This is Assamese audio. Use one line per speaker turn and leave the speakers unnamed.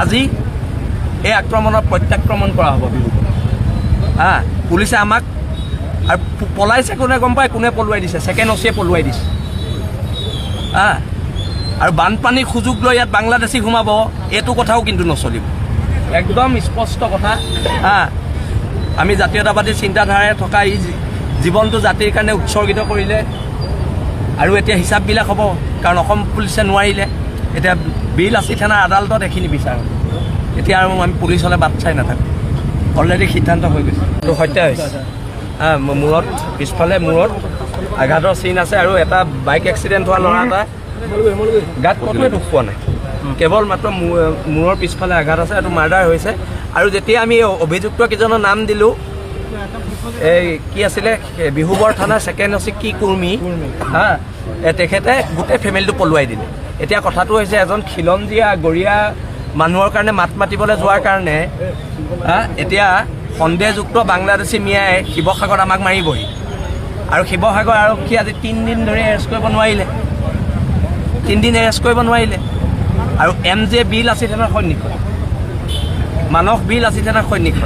আজি এই আক্ৰমণৰ প্ৰত্যাক্ৰমণ কৰা হ'ব বিহুত পুলিচে আমাক আৰু পলাইছে কোনে গম পায় কোনে পলুৱাই দিছে ছেকেণ্ড অচিয়ে পলুৱাই দিছে আৰু বানপানীৰ সুযোগ লৈ ইয়াত বাংলাদেশী সোমাব এইটো কথাও কিন্তু নচলিব একদম স্পষ্ট কথা আমি জাতীয়তাবাদী চিন্তাধাৰাৰে থকা এই জীৱনটো জাতিৰ কাৰণে উৎসৰ্গিত কৰিলে আৰু এতিয়া হিচাপবিলাক হ'ব কাৰণ অসম পুলিচে নোৱাৰিলে এতিয়া বিলাচী থানাৰ আদালতত এইখিনি বিচাৰ এতিয়া আৰু আমি পুলিচলৈ বাট চাই নাথাকোঁ অলৰেডি সিদ্ধান্ত হৈ গৈছে এইটো হত্যা হৈছে মূৰত পিছফালে মূৰত আঘাতৰ চিন আছে আৰু এটা বাইক এক্সিডেণ্ট হোৱা ল'ৰা এটা গাত ক'তোৱে দুখ পোৱা নাই কেৱল মাত্ৰ মূৰৰ পিছফালে আঘাত আছে এইটো মাৰ্ডাৰ হৈছে আৰু যেতিয়া আমি অভিযুক্ত কেইজনৰ নাম দিলোঁ এই কি আছিলে বিহুবৰ থানাৰ ছেকেণ্ড অচি কি কুৰ্মী তেখেতে গোটেই ফেমিলিটো পলুৱাই দিলে এতিয়া কথাটো হৈছে এজন খিলঞ্জীয়া গৰীয়া মানুহৰ কাৰণে মাত মাতিবলৈ যোৱাৰ কাৰণে এতিয়া সন্দেহযুক্ত বাংলাদেশী মিয়াই শিৱসাগৰত আমাক মাৰিবহি আৰু শিৱসাগৰ আৰক্ষী আজি 3 দিন ধৰি এৰেষ্ট কৰিব নোৱাৰিলে 3 দিন এৰেষ্ট কৰিব নোৱাৰিলে আৰু MJ বিলাচী থানাৰ সৈনিক মানস বিলাচী থানাৰ সৈনিক